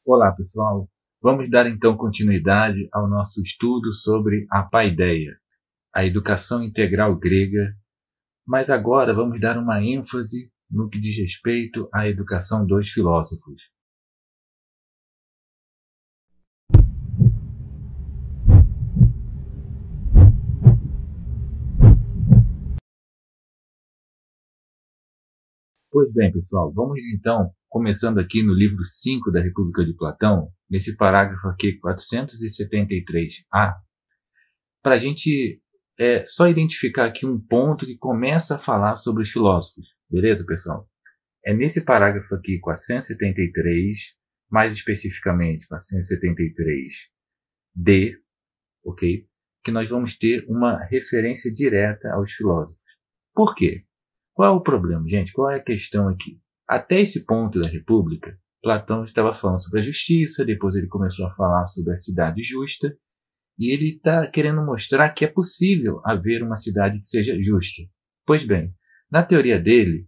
Olá, pessoal. Vamos dar então continuidade ao nosso estudo sobre a paideia, a educação integral grega, mas agora vamos dar uma ênfase no que diz respeito à educação dos filósofos. Pois bem, pessoal, vamos então, começando aqui no livro 5 da República de Platão, nesse parágrafo aqui 473a, para a gente só identificar aqui um ponto que começa a falar sobre os filósofos. Beleza, pessoal? É nesse parágrafo aqui, 473, mais especificamente 473d, ok? Que nós vamos ter uma referência direta aos filósofos. Por quê? Qual é o problema, gente? Qual é a questão aqui? Até esse ponto da República, Platão estava falando sobre a justiça, depois ele começou a falar sobre a cidade justa, e ele está querendo mostrar que é possível haver uma cidade que seja justa. Pois bem, na teoria dele,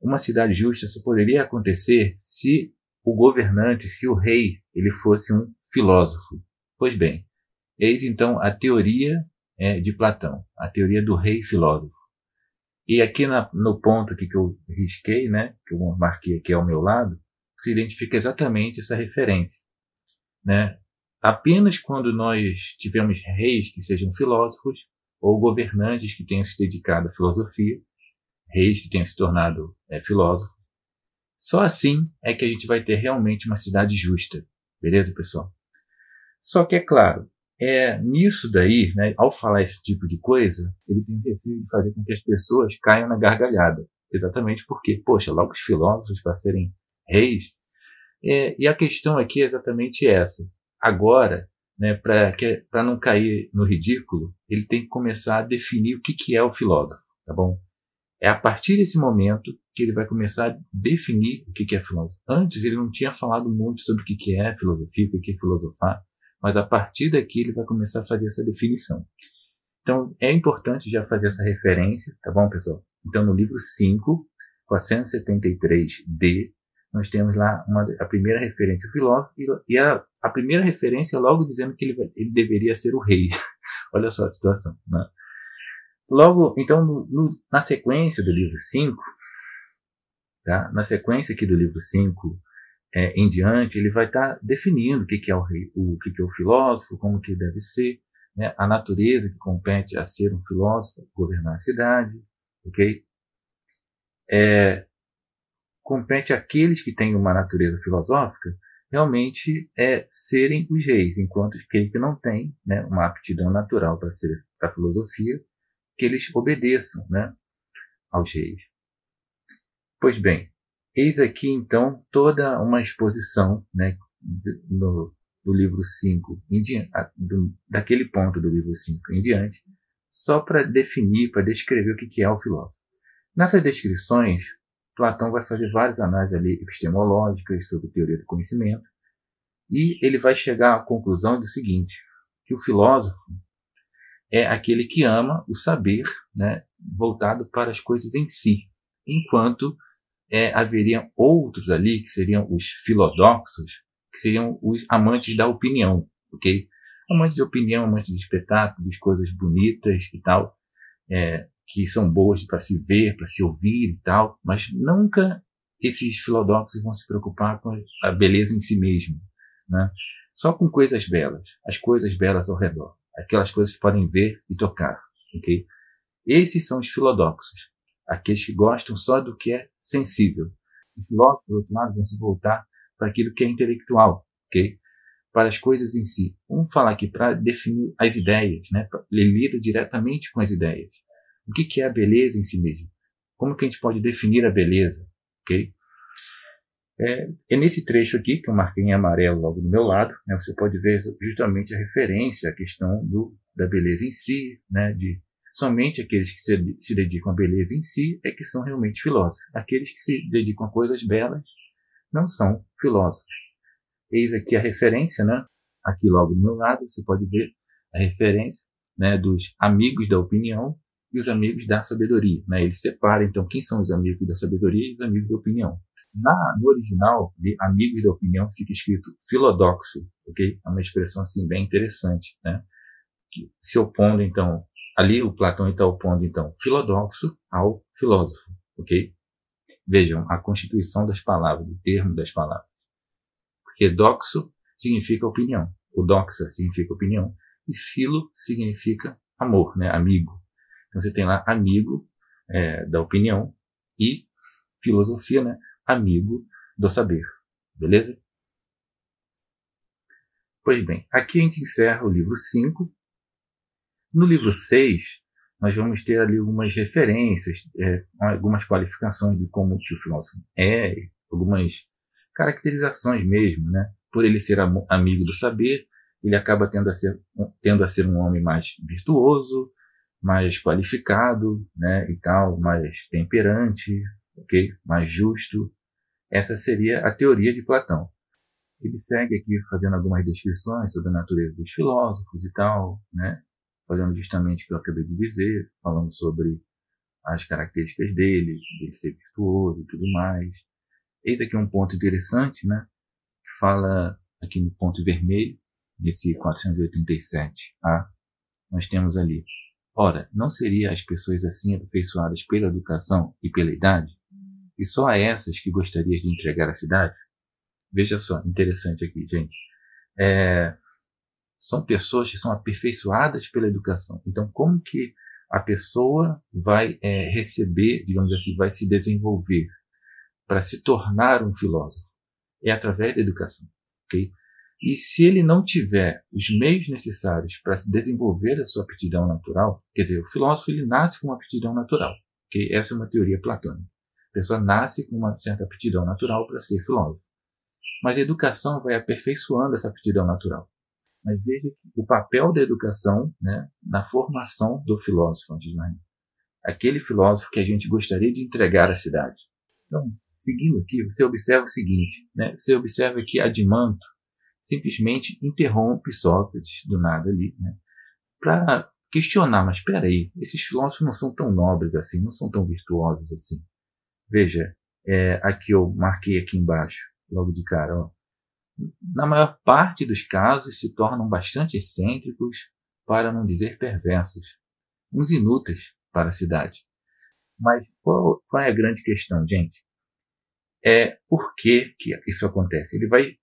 uma cidade justa só poderia acontecer se o governante, se o rei, ele fosse um filósofo. Pois bem, eis então a teoria de Platão, a teoria do rei filósofo. E aqui no ponto aqui que eu risquei, né, que eu marquei aqui ao meu lado, se identifica exatamente essa referência, né? Apenas quando nós tivemos reis que sejam filósofos, ou governantes que tenham se dedicado à filosofia, reis que tenham se tornado filósofos, só assim é que a gente vai ter realmente uma cidade justa. Beleza, pessoal? Só que é claro, nisso daí, né, ao falar esse tipo de coisa, ele tem o receio de fazer com que as pessoas caiam na gargalhada. Exatamente porque, poxa, logo os filósofos para serem reis. E a questão aqui é exatamente essa. Agora, né, para não cair no ridículo, ele tem que começar a definir o que é o filósofo, tá bom? É a partir desse momento que ele vai começar a definir o que é filósofo. Antes ele não tinha falado muito sobre o que é filosofia, o que é filosofar, mas a partir daqui ele vai começar a fazer essa definição. Então é importante já fazer essa referência, tá bom, pessoal? Então no livro 5, 473d, nós temos lá a primeira referência ao filósofo, e a primeira referência logo dizendo que ele deveria ser o rei. Olha só a situação, né? Logo, então, na sequência do livro 5, tá? Na sequência aqui do livro 5 em diante, ele vai estar definindo o que é o rei, o que é o filósofo, como que deve ser, né? A natureza que compete a ser um filósofo, governar a cidade, ok? Compete àqueles que têm uma natureza filosófica realmente serem os reis, enquanto aqueles que não têm, né, uma aptidão natural para ser para a filosofia, que eles obedeçam, né, aos reis. Pois bem, eis aqui então toda uma exposição, né, do livro 5, daquele ponto do livro 5 em diante, só para definir, para descrever o que é o filósofo. Nessas descrições, Platão vai fazer várias análises ali epistemológicas sobre teoria do conhecimento, e ele vai chegar à conclusão do seguinte, que o filósofo é aquele que ama o saber, né, voltado para as coisas em si, enquanto haveriam outros ali, que seriam os filodoxos, que seriam os amantes da opinião, ok? Amantes de opinião, amantes de espetáculo, de coisas bonitas e tal, que são boas para se ver, para se ouvir e tal, mas nunca esses filodoxos vão se preocupar com a beleza em si mesmo, né? Só com coisas belas, as coisas belas ao redor, aquelas coisas que podem ver e tocar, ok? Esses são os filodoxos, aqueles que gostam só do que é sensível. Os filósofos, por outro lado, vão se voltar para aquilo que é intelectual, ok? Para as coisas em si. Vamos falar aqui para definir as ideias, né? Ele lida diretamente com as ideias. O que é a beleza em si mesmo? Como que a gente pode definir a beleza? Okay? É nesse trecho aqui, que eu marquei em amarelo logo do meu lado, né, você pode ver justamente a referência à questão da beleza em si, né, de somente aqueles que se dedicam à beleza em si é que são realmente filósofos. Aqueles que se dedicam a coisas belas não são filósofos. Eis aqui a referência, né, aqui logo do meu lado, você pode ver a referência, né, dos amigos da opinião e os amigos da sabedoria, né? Ele separa, então, quem são os amigos da sabedoria e os amigos da opinião. No original, de Amigos da Opinião, fica escrito filodoxo, ok? É uma expressão assim bem interessante, né? Que se opondo, então, ali o Platão está opondo, então, filodoxo ao filósofo, ok? Vejam a constituição das palavras, do termo das palavras. Porque doxo significa opinião, o doxa significa opinião, e filo significa amor, né? Amigo. Então você tem lá amigo da opinião e filosofia, né? Amigo do saber. Beleza? Pois bem, aqui a gente encerra o livro 5. No livro 6, nós vamos ter ali algumas referências, algumas qualificações de como que o filósofo é, algumas caracterizações mesmo, né? Por ele ser amigo do saber, ele acaba tendo a ser um homem mais virtuoso, mais qualificado, né? E tal, mais temperante, ok? Mais justo. Essa seria a teoria de Platão. Ele segue aqui fazendo algumas descrições sobre a natureza dos filósofos e tal, né? Fazendo justamente o que eu acabei de dizer, falando sobre as características dele ser virtuoso e tudo mais. Eis aqui um ponto interessante, né? Que fala aqui no ponto vermelho, nesse 487A, nós temos ali: ora, não seria as pessoas assim aperfeiçoadas pela educação e pela idade? E só a essas que gostarias de entregar a cidade? Veja só, interessante aqui, gente. São pessoas que são aperfeiçoadas pela educação. Então, como que a pessoa vai receber, digamos assim, vai se desenvolver para se tornar um filósofo? É através da educação, ok? E se ele não tiver os meios necessários para desenvolver a sua aptidão natural, quer dizer, o filósofo ele nasce com uma aptidão natural, ok? Essa é uma teoria platônica. A pessoa nasce com uma certa aptidão natural para ser filósofo. Mas a educação vai aperfeiçoando essa aptidão natural. Mas veja o papel da educação, né, na formação do filósofo, antes de mais. Aquele filósofo que a gente gostaria de entregar à cidade. Então, seguindo aqui, você observa o seguinte, né? Você observa que Adimanto simplesmente interrompe Sócrates do nada ali, né? Para questionar, mas espera aí, esses filósofos não são tão nobres assim, não são tão virtuosos assim. Veja, aqui eu marquei aqui embaixo, logo de cara, ó. Na maior parte dos casos se tornam bastante excêntricos, para não dizer perversos, uns inúteis para a cidade. Mas qual é a grande questão, gente? Por que isso acontece? Ele vai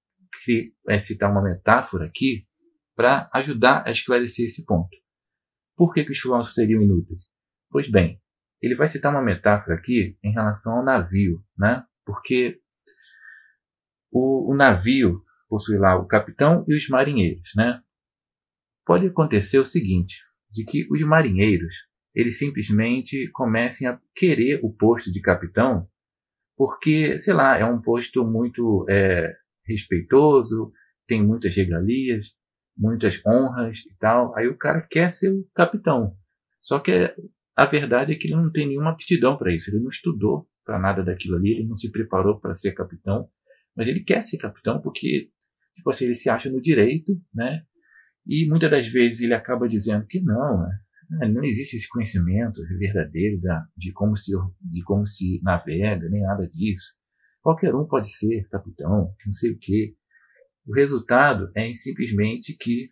citar uma metáfora aqui para ajudar a esclarecer esse ponto. Por que os filósofos seriam inúteis? Pois bem, ele vai citar uma metáfora aqui em relação ao navio, né? Porque o navio possui lá o capitão e os marinheiros, né? Pode acontecer o seguinte, de que os marinheiros, eles simplesmente comecem a querer o posto de capitão porque, sei lá, é um posto muito respeitoso, tem muitas regalias, muitas honras e tal. Aí o cara quer ser o capitão. Só que a verdade é que ele não tem nenhuma aptidão para isso. Ele não estudou para nada daquilo ali, ele não se preparou para ser capitão. Mas ele quer ser capitão porque, tipo assim, ele se acha no direito, né? E muitas das vezes ele acaba dizendo que não existe esse conhecimento verdadeiro de como se navega, nem nada disso. Qualquer um pode ser capitão, não sei o quê. O resultado é simplesmente que,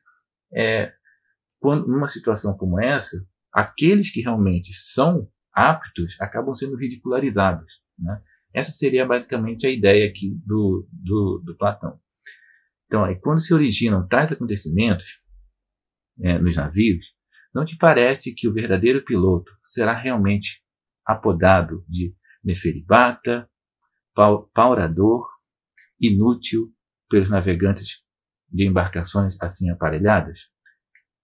quando numa situação como essa, aqueles que realmente são aptos acabam sendo ridicularizados, né? Essa seria basicamente a ideia aqui do Platão. Então, aí, quando se originam tais acontecimentos nos navios, não te parece que o verdadeiro piloto será realmente apodado de neferibata, paurador, inútil pelos navegantes de embarcações assim aparelhadas?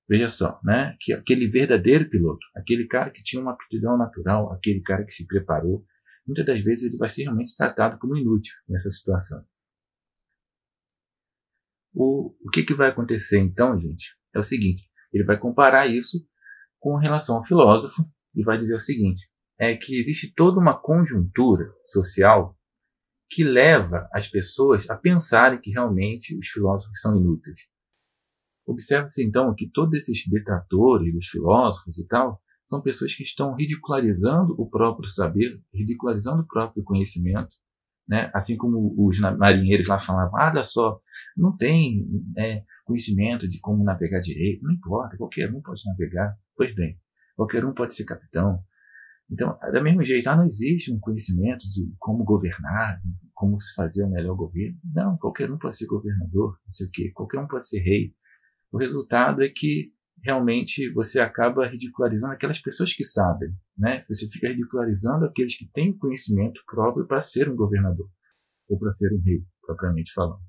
Veja só, né? Que aquele verdadeiro piloto, aquele cara que tinha uma aptidão natural, aquele cara que se preparou, muitas das vezes ele vai ser realmente tratado como inútil nessa situação. O que vai acontecer então, gente? É o seguinte, ele vai comparar isso com relação ao filósofo e vai dizer o seguinte, que existe toda uma conjuntura social que leva as pessoas a pensarem que realmente os filósofos são inúteis. Observa-se então que todos esses detratores dos filósofos e tal são pessoas que estão ridicularizando o próprio saber, ridicularizando o próprio conhecimento, né? Assim como os marinheiros lá falavam, olha só, não tem conhecimento de como navegar direito, não importa, qualquer um pode navegar. Pois bem, qualquer um pode ser capitão. Então, do mesmo jeito, não existe um conhecimento de como governar, como se fazer o melhor governo. Não, qualquer um pode ser governador, não sei o quê, qualquer um pode ser rei. O resultado é que realmente você acaba ridicularizando aquelas pessoas que sabem, né? Você fica ridicularizando aqueles que têm conhecimento próprio para ser um governador ou para ser um rei, propriamente falando.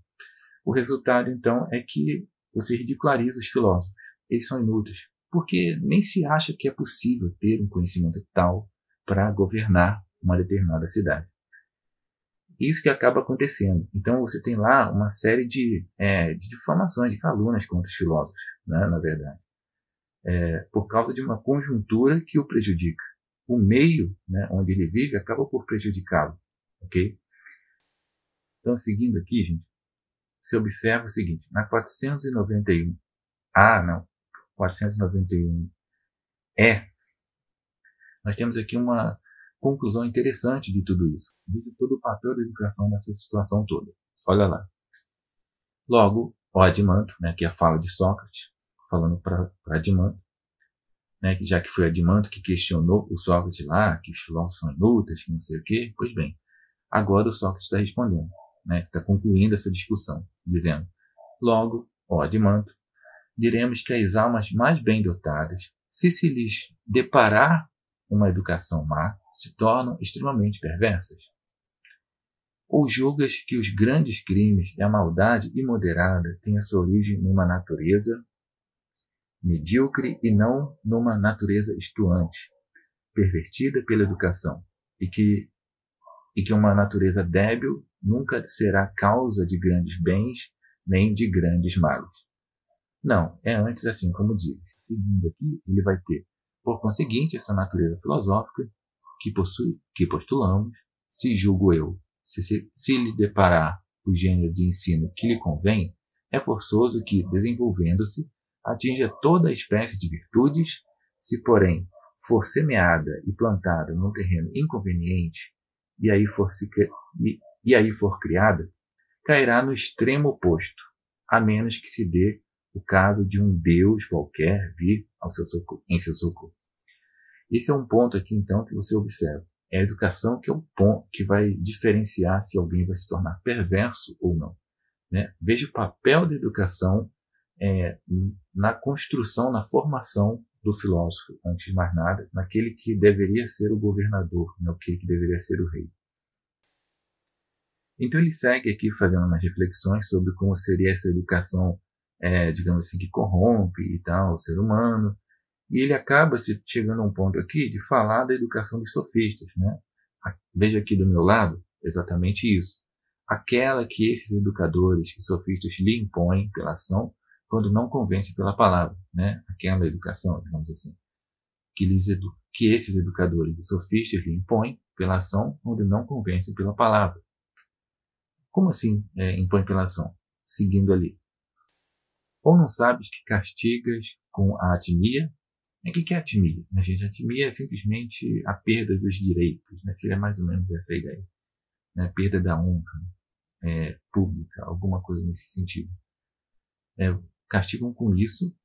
O resultado, então, é que você ridiculariza os filósofos. Eles são inúteis, porque nem se acha que é possível ter um conhecimento tal para governar uma determinada cidade. Isso que acaba acontecendo. Então você tem lá uma série de difamações, de calúnias contra os filósofos, né, na verdade, por causa de uma conjuntura que o prejudica. O meio, né, onde ele vive acaba por prejudicá-lo. Ok? Então, seguindo aqui, gente, você observa o seguinte, na 491, 491E, nós temos aqui uma conclusão interessante de tudo isso. Veja todo o papel da educação nessa situação toda. Olha lá. Logo, o Adimanto, né, que é a fala de Sócrates, falando para Adimanto, né, já que foi Adimanto que questionou o Sócrates lá, que os filósofos são inúteis, que não sei o quê. Pois bem, agora o Sócrates está respondendo, né, está concluindo essa discussão, dizendo: logo, ó Adimanto, diremos que as almas mais bem dotadas, se lhes deparar uma educação má, se tornam extremamente perversas? Ou julgas que os grandes crimes e a maldade imoderada têm a sua origem numa natureza medíocre e não numa natureza estuante, pervertida pela educação, e que uma natureza débil nunca será causa de grandes bens nem de grandes males? Não, é antes assim como diz. Seguindo aqui, ele vai ter, por conseguinte, essa natureza filosófica que postulamos, se julgo eu, se lhe deparar o gênero de ensino que lhe convém, é forçoso que, desenvolvendo-se, atinja toda a espécie de virtudes, se, porém, for semeada e plantada num terreno inconveniente, e aí for criada, cairá no extremo oposto, a menos que se dê o caso de um Deus qualquer vir em seu socorro. Esse é um ponto aqui, então, que você observa. É a educação que é o ponto que vai diferenciar se alguém vai se tornar perverso ou não, né? Veja o papel da educação na construção, na formação do filósofo, antes de mais nada, naquele que deveria ser o governador, naquele que deveria ser o rei. Então ele segue aqui fazendo umas reflexões sobre como seria essa educação, digamos assim, que corrompe e tal, o ser humano. E ele acaba chegando a um ponto aqui de falar da educação dos sofistas, né? Veja aqui do meu lado exatamente isso. Aquela que esses educadores e sofistas lhe impõem pela ação, quando não convence pela palavra, né? Aquela educação, digamos assim, que esses educadores e sofistas lhe impõem pela ação, quando não convence pela palavra. Como assim impõe pela ação? Seguindo ali. Ou não sabes que castigas com a atimia? O que é atimia? Gente, atimia é simplesmente a perda dos direitos, né? Seria mais ou menos essa a ideia, né? Perda da honra pública, alguma coisa nesse sentido. Castigam com isso,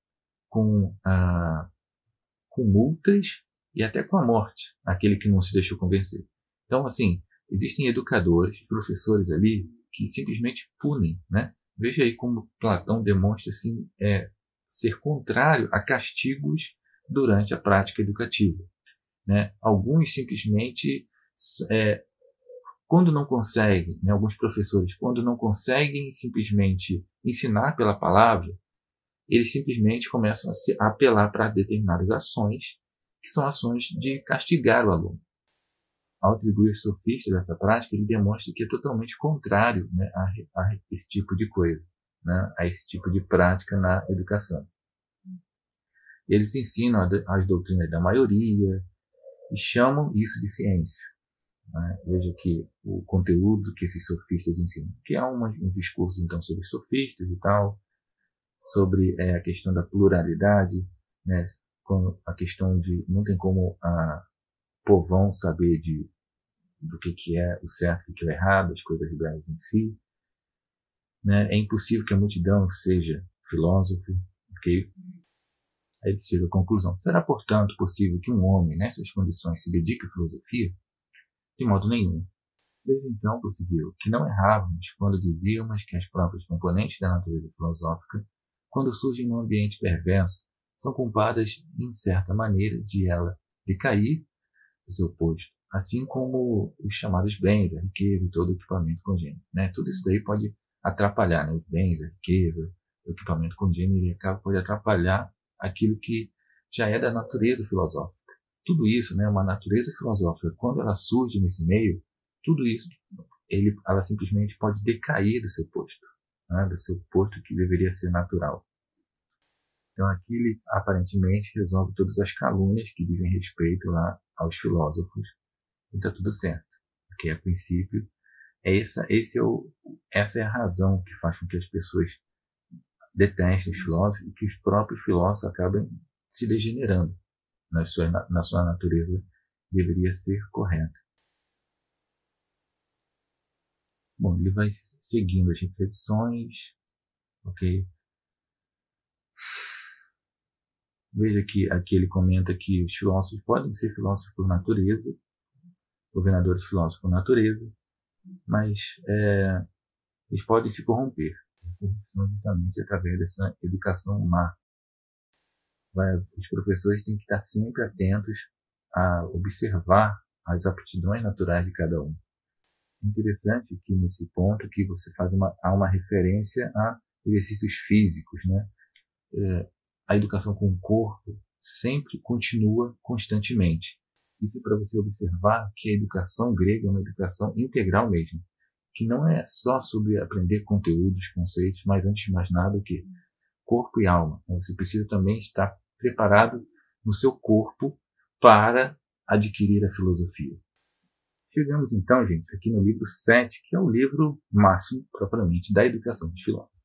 com multas e até com a morte, aquele que não se deixou convencer. Então, assim, existem educadores, professores ali, que simplesmente punem, né? Veja aí como Platão demonstra assim, ser contrário a castigos durante a prática educativa, né? Alguns simplesmente, quando não conseguem, né, alguns professores, quando não conseguem simplesmente ensinar pela palavra, eles simplesmente começam a apelar para determinadas ações, que são ações de castigar o aluno. Ao atribuir aos sofistas essa prática, ele demonstra que é totalmente contrário, né, a esse tipo de coisa, né, a esse tipo de prática na educação. Eles ensinam as doutrinas da maioria e chamam isso de ciência, né? Veja que o conteúdo que esses sofistas ensinam, que é um discurso então sobre sofistas e tal, sobre a questão da pluralidade, né, com a questão de não tem como povão saber de do que é o certo e o que é o errado, as coisas liberais em si. Né? É impossível que a multidão seja filósofo, ok? Aí ele chega à conclusão: será, portanto, possível que um homem, nessas condições, se dedique à filosofia? De modo nenhum. Desde então, prosseguiu, que não errávamos quando dizíamos que as próprias componentes da natureza filosófica, quando surgem num ambiente perverso, são culpadas, em certa maneira, de ela decair do seu posto, assim como os chamados bens, a riqueza e todo o equipamento congênito. Né? Tudo isso daí pode atrapalhar, né? Os bens, a riqueza, o equipamento congênito, ele pode atrapalhar aquilo que já é da natureza filosófica. Tudo isso, né, uma natureza filosófica, quando ela surge nesse meio, tudo isso, ela simplesmente pode decair do seu posto, né, do seu posto que deveria ser natural. Então aqui ele aparentemente resolve todas as calúnias que dizem respeito lá aos filósofos e está tudo certo, porque a princípio essa é a razão que faz com que as pessoas detestem os filósofos e que os próprios filósofos acabem se degenerando na sua natureza deveria ser correta. Bom, ele vai seguindo as reflexões, ok? Veja que aqui ele comenta que os filósofos podem ser filósofos por natureza, governadores filósofos por natureza, mas eles podem se corromper. A corrupção justamente através dessa educação má. Os professores têm que estar sempre atentos a observar as aptidões naturais de cada um. É interessante que nesse ponto que você há uma referência a exercícios físicos, né? A educação com o corpo sempre continua constantemente. Isso é para você observar que a educação grega é uma educação integral mesmo, que não é só sobre aprender conteúdos, conceitos, mas antes de mais nada o que? Corpo e alma. Você precisa também estar preparado no seu corpo para adquirir a filosofia. Chegamos então, gente, aqui no livro 7, que é o livro máximo, propriamente, da educação dos filósofos.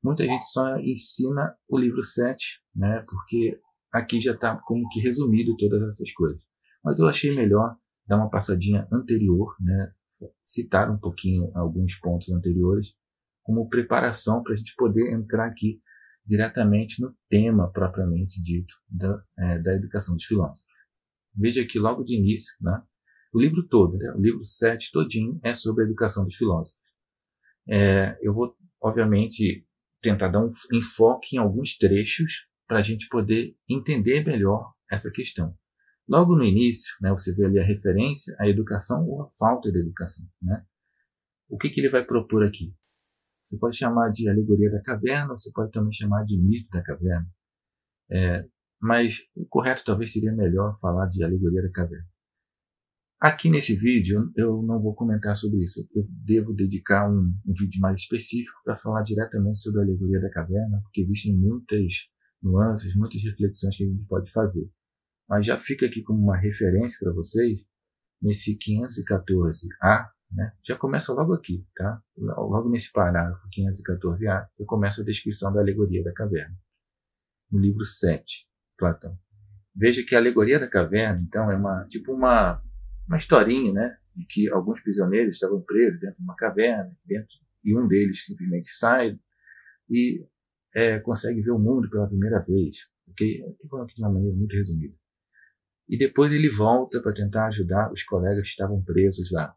Muita gente só ensina o livro 7, né, porque aqui já está como que resumido todas essas coisas. Mas eu achei melhor dar uma passadinha anterior, né, citar um pouquinho alguns pontos anteriores, como preparação para a gente poder entrar aqui diretamente no tema propriamente dito da educação dos filósofos. Veja aqui logo de início, né, o livro todo, né, o livro 7 todinho é sobre a educação dos filósofos. Eu vou, obviamente, tentar dar um enfoque em alguns trechos para a gente poder entender melhor essa questão. Logo no início, né, você vê ali a referência à educação ou à falta de educação. Né? O que ele vai propor aqui? Você pode chamar de alegoria da caverna, você pode também chamar de mito da caverna. Mas o correto talvez seria melhor falar de alegoria da caverna. Aqui nesse vídeo eu não vou comentar sobre isso. Eu devo dedicar um vídeo mais específico para falar diretamente sobre a alegoria da caverna, porque existem muitas nuances, muitas reflexões que a gente pode fazer. Mas já fica aqui como uma referência para vocês, nesse 514A, né? Já começa logo aqui, tá? Logo nesse parágrafo 514A, eu começo a descrição da alegoria da caverna, no livro 7, Platão. Veja que a alegoria da caverna, então, é uma historinha, né? De que alguns prisioneiros estavam presos dentro de uma caverna, e um deles simplesmente sai e consegue ver o mundo pela primeira vez. Estou falando aqui de uma maneira muito resumida. E depois ele volta para tentar ajudar os colegas que estavam presos lá.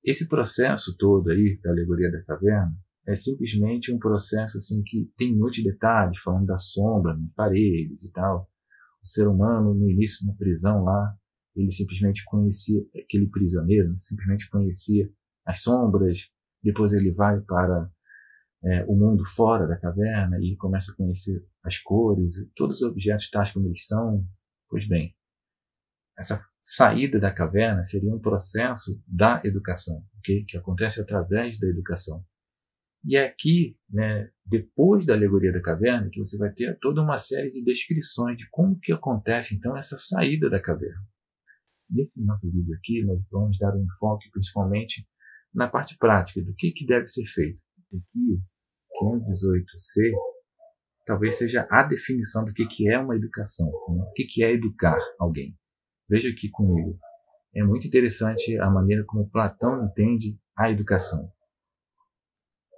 Esse processo todo aí da alegoria da caverna é simplesmente um processo assim, que tem muitos detalhes, falando da sombra nas paredes e tal. O ser humano, no início na prisão lá, ele simplesmente conhecia, aquele prisioneiro, simplesmente conhecia as sombras, depois ele vai para o mundo fora da caverna e começa a conhecer as cores, todos os objetos tais como eles são. Pois bem, essa saída da caverna seria um processo da educação, okay? Que acontece através da educação. E é aqui, né, depois da alegoria da caverna, que você vai ter toda uma série de descrições de como que acontece então essa saída da caverna. Nesse nosso vídeo aqui, nós vamos dar um enfoque principalmente na parte prática do que deve ser feito. Aqui, 518C, talvez seja a definição do que é uma educação, né? O que é educar alguém. Veja aqui comigo. É muito interessante a maneira como Platão entende a educação.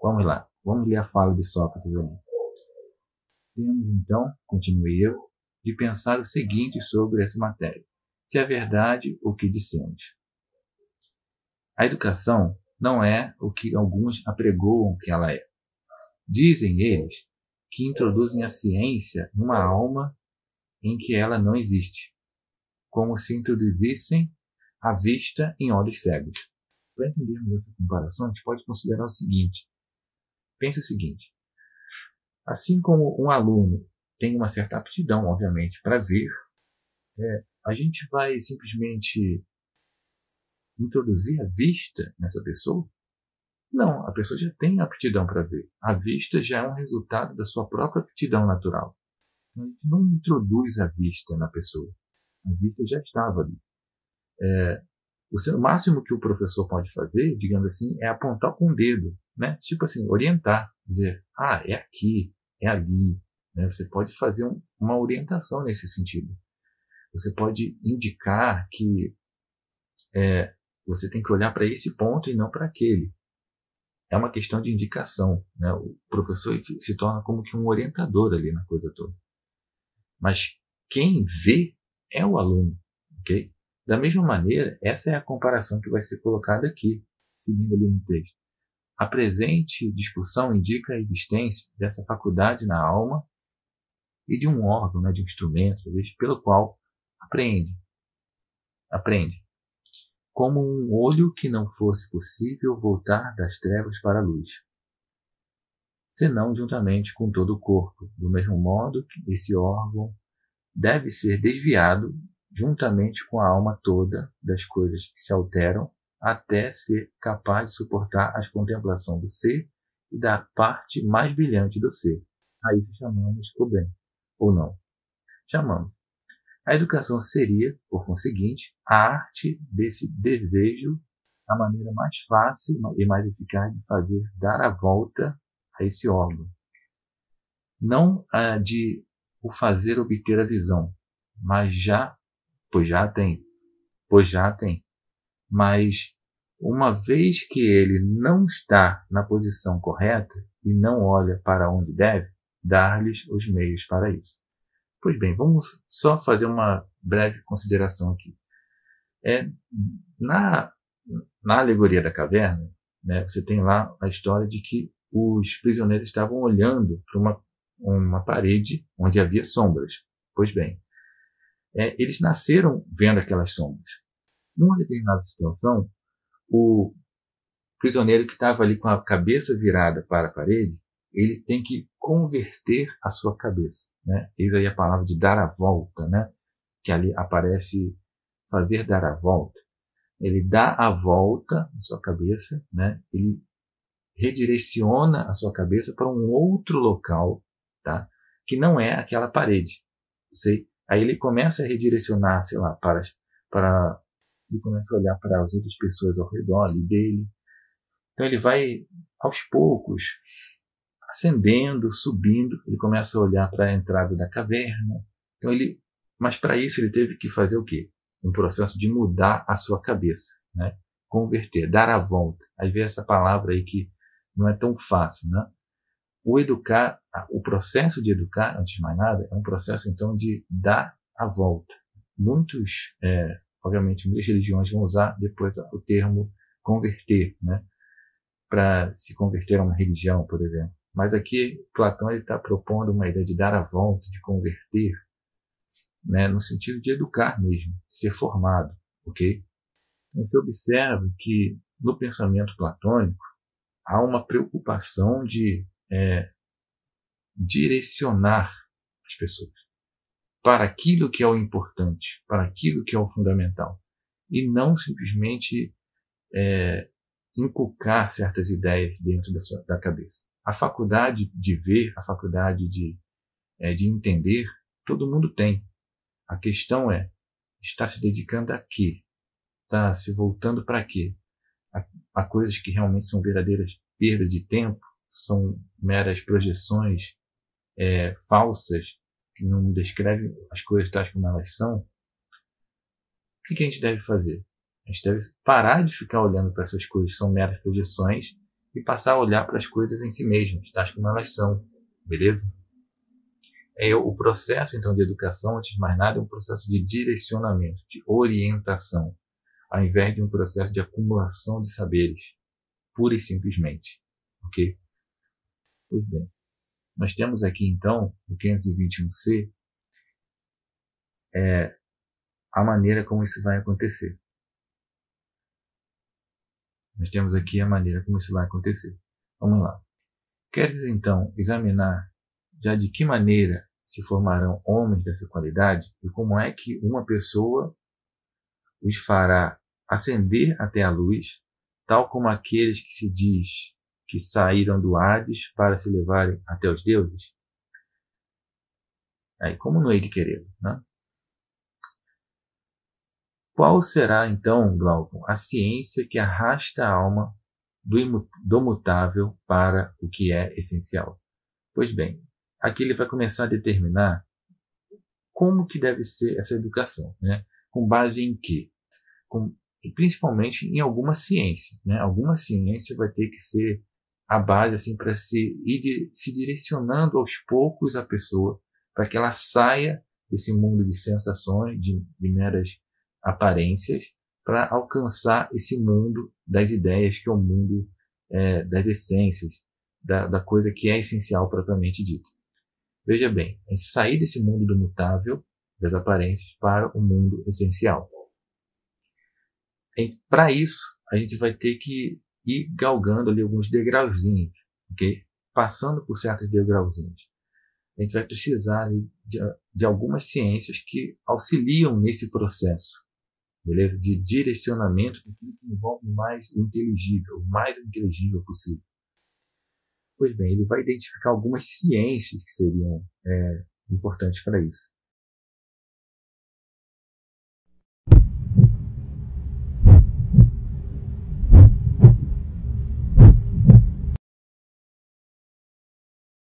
Vamos lá, vamos ler a fala de Sócrates ali. Temos então, continuei eu, de pensar o seguinte sobre essa matéria: se é verdade o que dissemos. A educação não é o que alguns apregoam que ela é. Dizem eles que introduzem a ciência numa alma em que ela não existe, como se introduzissem a vista em olhos cegos. Para entendermos essa comparação, a gente pode considerar o seguinte. Pense o seguinte. Assim como um aluno tem uma certa aptidão, obviamente, para ver, a gente vai simplesmente introduzir a vista nessa pessoa? Não, a pessoa já tem aptidão para ver. A vista já é um resultado da sua própria aptidão natural. A gente não introduz a vista na pessoa. A vista já estava ali. O máximo que o professor pode fazer, digamos assim, é apontar com o dedo, né? Tipo assim, orientar, dizer, é aqui, é ali. Né? Você pode fazer uma orientação nesse sentido. Você pode indicar que você tem que olhar para esse ponto e não para aquele. É uma questão de indicação. Né? O professor se torna como que um orientador ali na coisa toda. Mas quem vê é o aluno. Okay? Da mesma maneira, essa é a comparação que vai ser colocada aqui, seguindo ali no texto. A presente discussão indica a existência dessa faculdade na alma e de um órgão, né, de um instrumento, pelo qual aprende, como um olho que não fosse possível voltar das trevas para a luz, senão juntamente com todo o corpo. Do mesmo modo que esse órgão deve ser desviado juntamente com a alma toda das coisas que se alteram, até ser capaz de suportar a contemplação do ser e da parte mais brilhante do ser. A isso chamamos o bem, ou não. Chamamos. A educação seria, por conseguinte, a arte desse desejo, a maneira mais fácil e mais eficaz de fazer dar a volta a esse órgão. Não a de o fazer obter a visão, pois já tem, mas uma vez que ele não está na posição correta e não olha para onde deve, dar-lhes os meios para isso. Pois bem, vamos só fazer uma breve consideração aqui. Na alegoria da caverna, né, você tem lá a história de que os prisioneiros estavam olhando para uma parede onde havia sombras. Pois bem, eles nasceram vendo aquelas sombras. Numa determinada situação, o prisioneiro que estava ali com a cabeça virada para a parede, ele tem que converter a sua cabeça. Né? Eis aí a palavra de dar a volta, né? Que ali aparece fazer dar a volta. Ele dá a volta na sua cabeça, né? Ele redireciona a sua cabeça para um outro local, tá? Que não é aquela parede. Aí ele começa a redirecionar, sei lá, ele começa a olhar para as outras pessoas ao redor ali dele. Então ele vai, aos poucos, ascendendo, subindo. Ele começa a olhar para a entrada da caverna. Então mas para isso ele teve que fazer o quê? Um processo de mudar a sua cabeça, né? Converter, dar a volta. Aí vem essa palavra aí que não é tão fácil, né? O processo de educar, antes de mais nada, é um processo então de dar a volta. Obviamente, muitas religiões vão usar depois o termo converter, né? Para se converter a uma religião, por exemplo. Mas aqui Platão está propondo uma ideia de dar a volta, de converter, né? No sentido de educar mesmo, de ser formado, ok? Você observa que no pensamento platônico há uma preocupação de direcionar as pessoas para aquilo que é o importante, para aquilo que é o fundamental, e não simplesmente inculcar certas ideias dentro da cabeça. A faculdade de ver, a faculdade de entender, todo mundo tem. A questão está se dedicando a quê? Está se voltando para quê? A coisas que realmente são verdadeiras perdas de tempo, são meras projeções falsas, que não descrevem as coisas tais como elas são. O que a gente deve fazer? A gente deve parar de ficar olhando para essas coisas que são meras projeções e passar a olhar para as coisas em si mesmas, tais como elas são, beleza? O processo, então, de educação, antes de mais nada, é um processo de direcionamento, de orientação, ao invés de um processo de acumulação de saberes, pura e simplesmente, ok? Pois bem, nós temos aqui, então, no 521C, a maneira como isso vai acontecer. Nós temos aqui a maneira como isso vai acontecer. Vamos lá. Queres, então, examinar já de que maneira se formarão homens dessa qualidade e como é que uma pessoa os fará ascender até a luz, tal como aqueles que se diz que saíram do Hades para se levarem até os deuses? Aí, como não hei de querer, né? Qual será, então, Glaucon, a ciência que arrasta a alma do mutável para o que é essencial? Pois bem, aqui ele vai começar a determinar como que deve ser essa educação, né? Com base em quê? Principalmente em alguma ciência, né? Alguma ciência vai ter que ser a base assim, para ir se direcionando aos poucos a pessoa, para que ela saia desse mundo de sensações, de meras aparências, para alcançar esse mundo das ideias, que é o mundo das essências, da coisa que é essencial propriamente dito. Veja bem, é sair desse mundo do mutável, das aparências, para o mundo essencial. Para isso, a gente vai ter que ir galgando ali alguns degrauzinhos, ok? Passando por certos degrauzinhos. A gente vai precisar de algumas ciências que auxiliam nesse processo, beleza? De direcionamento que envolve mais o inteligível, o mais inteligível possível. Pois bem, ele vai identificar algumas ciências que seriam importantes para isso.